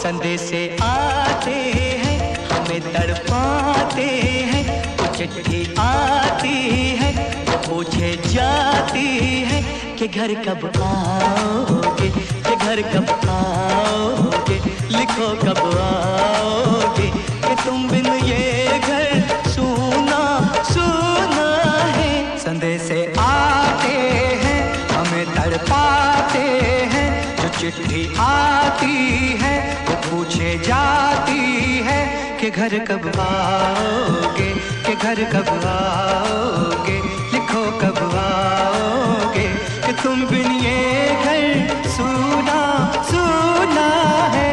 संदेशे आते हैं हमें तड़पाते हैं, वो चिट्ठी आती है वो पूछे जाती है कि घर कब आओगे, कि घर कब आओगे, लिखो कब आओगे, कि तुम बिन ये घर सूना सूना है। संदेशे आते हैं हमें तड़पाते हैं, जो चिट्ठी आती है वो पूछे जाती है कि घर कब आओगे, कि घर कब आओगे, लिखो कब आओगे, कि तुम बिन ये घर सूना सूना है।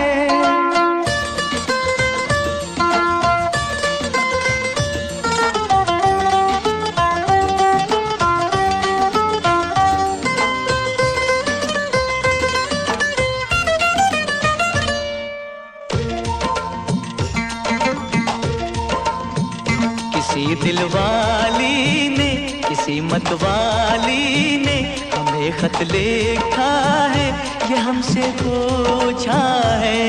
किसी दिलवाली ने, किसी मतवाली ने हमें खत लिखा है, ये हमसे पूछा है।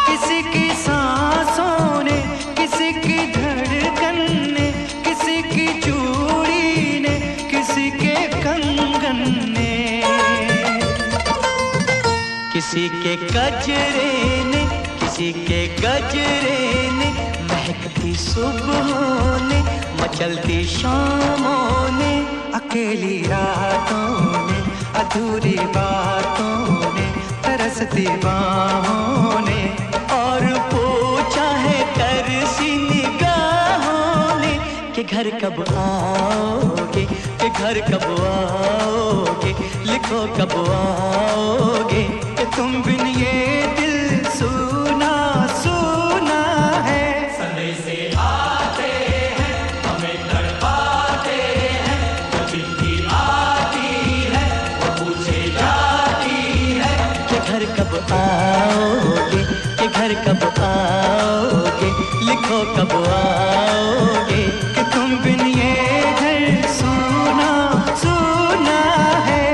किसी की सांसों ने, किसी की धड़कन ने, किसी की चूड़ी ने, किसी के कंगन ने, किसी के गजरे ने, किसी के गजरे ने, महकती सुबहों ने, मचलती शामों ने, अकेली रातों ने, अधूरी बातों ने, तरसती बाहों ने, और पूछा है तरसी निगाहों ने कि घर कब आओगे, कि घर कब आओगे, लिखो कब आओगे, कि तुम बिन ये दिल सूना सूना है। संदेशे आते हैं हमें तड़पाते हैं, जो चिट्ठी आती है वो पूछे जाती है कि घर कब आओगे, कि घर कब आओगे, लिखो कब आओगे, कि तुम बिन ये घर सूना सूना है।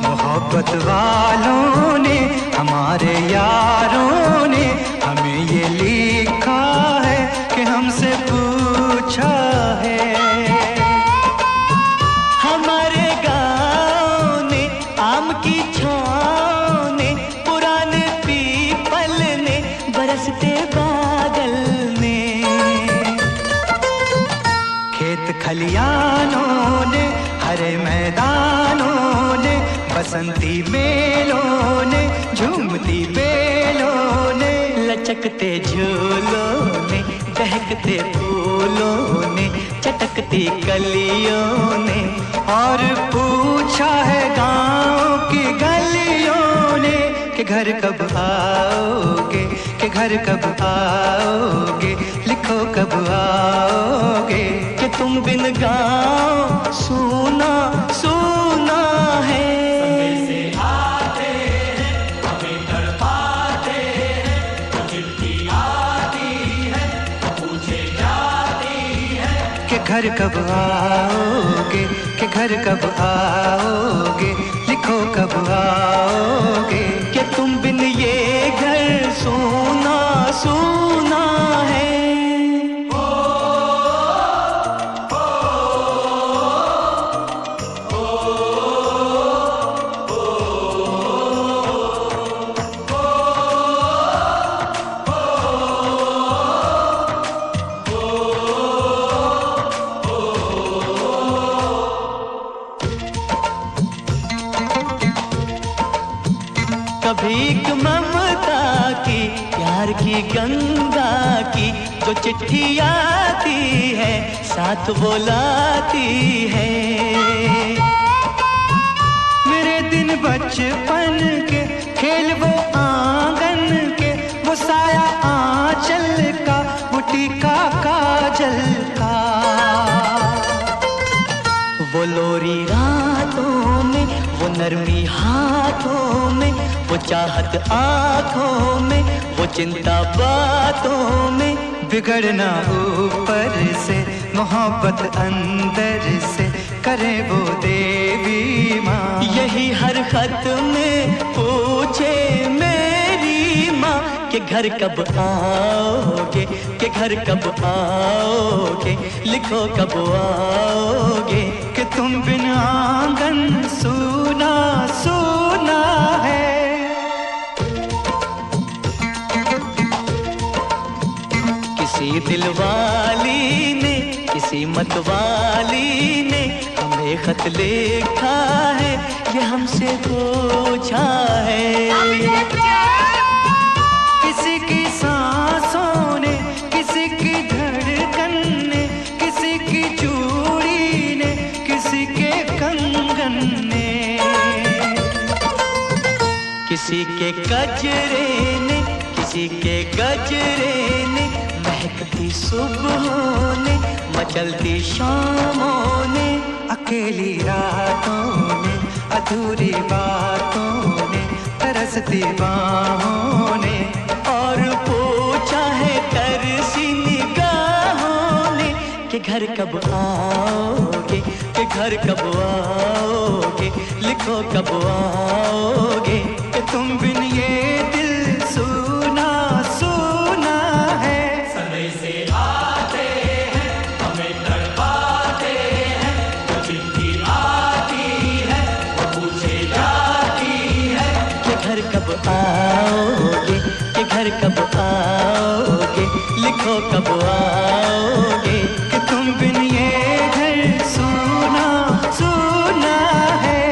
मोहब्बत वालों ने, हमारे यारों ने हमें ये लिखा है कि हमसे पूछा है। हमारे गाँव ने, आम की छाँव ने, पुराने पीपल ने, बरसते बादल ने, खेत खलियानों ने, हरे मैदानों ने, बसंती मेलों ने, झूमती बेलों ने, लचकते झूलों ने, दहकते फूलों ने, चटकती कलियों ने, और पूछा है गाँव की गलियों ने कि घर कब आओगे, कि घर कब आओगे, लिखो कब आओगे, कि तुम बिन गाँव सूना सूना है। संदेशे आते हैं हमें तड़पाते हैं, जो चिट्ठी आती है वो पूछे जाती है कि घर कब आओगे, कि घर कब आओगे, लिखो कब आओगे, कि तुम बिन ये घर सूना सूना है। कभी एक ममता की, प्यार की गंगा की, जो चिट्ठी आती है साथ वो लाती है। मेरे दिन बचपन के खेल वो आंगन के, वो साया आंचल का, वो टीका काजल का, वो लोरी रातों में, वो नरमी हाथों में, वो चाहत आँखों में, वो चिंता बातों में, बिगड़ना ऊपर से, मोहब्बत अंदर से, करे वो देवी माँ। यही हर खत में पूछे मेरी माँ कि घर कब आओगे, कि घर कब आओगे, लिखो कब आओगे, कि तुम बिन आंगन सूना सूना है। किसी दिलवाली ने, किसी मतवाली ने हमें खत लिखा है, ये हमसे पूछा है। किसी की सांसों ने, किसी की धड़कन ने, किसी की चूड़ी ने, किसी के कंगन ने, किसी के गजरे ने, किसी के गजरे ने, महकती सुबहों ने, मचलती शामों ने, अकेली रातों ने, अधूरी बातों ने, तरसती बाहों ने, और पूछा है तरसी निगाहों ने कि घर कब आओगे, कि घर कब आओगे, लिखो कब आओगे, कि तुम बिन ये दिल सूना सूना है। समय से आते हैं, हमें तड़पाते हैं, वो चिट्ठी आती है, वो पूछे जाती है कि घर कब आओगे, कि घर कब आओगे, लिखो कब आओगे, कि तुम बिन ये घर सूना सूना है।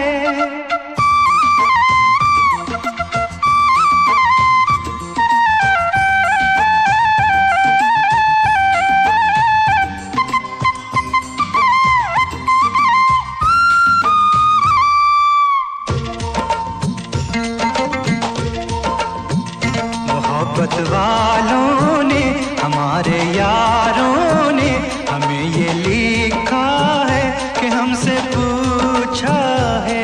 मोहब्बत वालों ने, हमारे यारों ने हमें ये लिखा है कि हमसे पूछा है।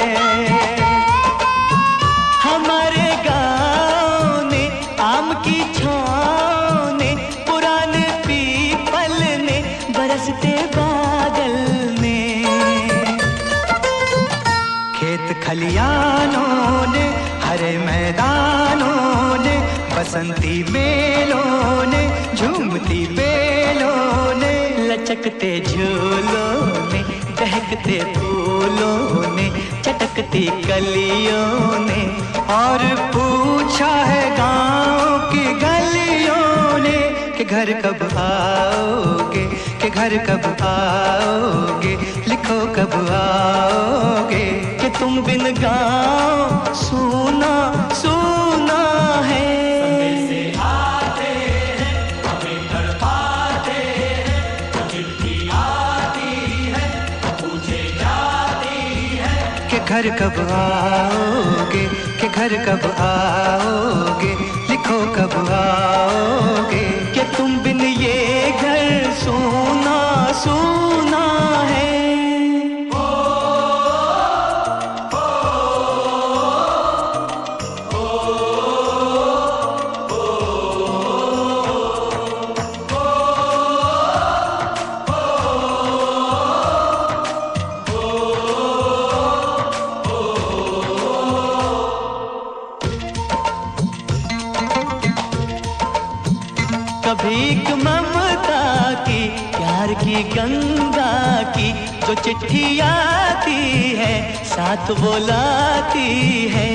हमारे गाँव ने, आम की छाँव ने, पुराने पीपल ने, बरसते बादल ने, खेत खलियानों ने, हरे मैदानों ने, बसंती मेलों ने, झूमती बेलों ने, लचकते झूलों ने, दहकते फूलों ने, चटकती कलियों ने, और पूछा है गाँव की गलियों ने कि घर कब आओगे, कि घर कब आओगे, लिखो कब आओगे, कि तुम बिन गाँव सूना सूना है। समय से आते हैं, हमें तड़पाते हैं, वो चिट्ठी आती है, वो पूछे जाती है कि घर कब आओगे, कि घर कब आओगे, लिखो कब आओगे, कि तुम बिन ये घर सूना सूना है। कभी एक ममता की, प्यार की गंगा की, जो चिट्ठी आती है, साथ वो लाती है।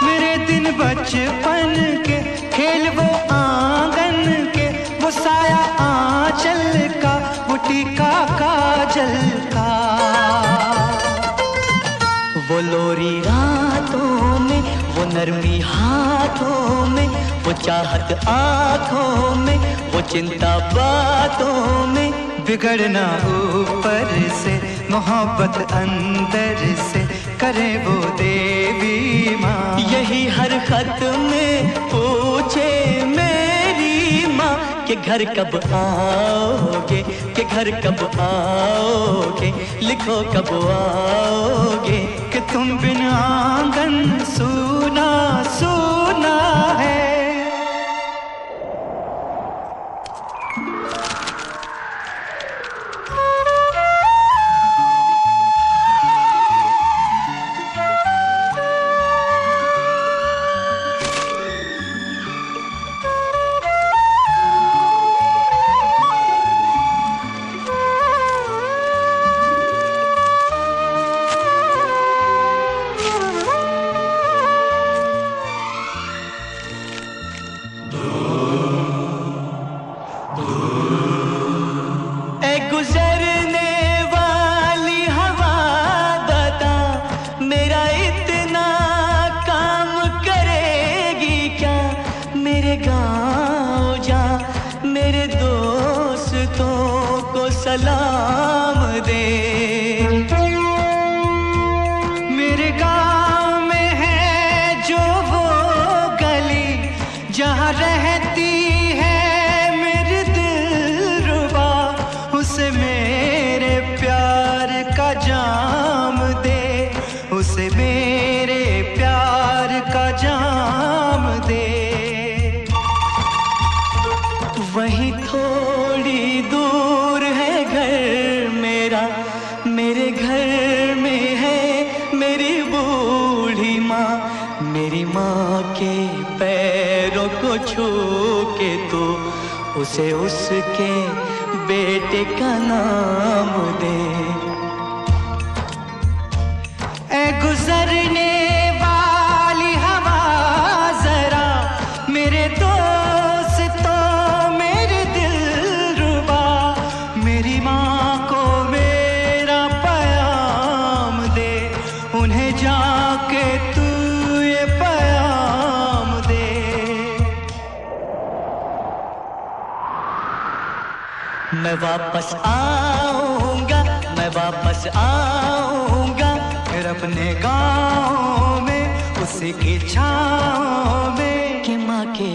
मेरे दिन बचपन के, खेल वो आंगन के, वो साया आंचल का, वो टीका काजल का, वो लोरी रातों में, वो नरमी हाथों में, वो चाहत आँखों में, वो चिंता बातों में, बिगड़ना ऊपर से, मोहब्बत अंदर से, करे वो देवी माँ। यही हर खत में पूछे मेरी माँ कि घर कब आओगे, कि घर कब आओगे, लिखो कब आओगे, कि तुम बिन आंगन सूना सूना है। गुजरने वाली हवा बता, मेरा इतना काम करेगी क्या? मेरे गाँव जा, मेरे दोस्तों को सलाम दे। मेरे गाँव में है जो वो गली जहाँ रहती है मेरी दिलरुबा, उसे मेरे प्यार का जाम दे, उसे मेरे प्यार का जाम दे। वहीं थोड़ी दूर है घर मेरा, मेरे घर में है मेरी बूढ़ी माँ। मेरी माँ के पैरों को छू के तो उसे उसके बेटे का नाम दे। ऐ गुजरने वाली हवा जरा, मेरे दोस्तों मेरे दिलरुबा, मेरी माँ को मेरा पैगाम दे, उन्हें जाके तू ये पैगाम दे। मैं वापस आऊंगा, मैं वापस आऊंगा, फिर अपने गाँव में उसी की छाँव में, कि माँ के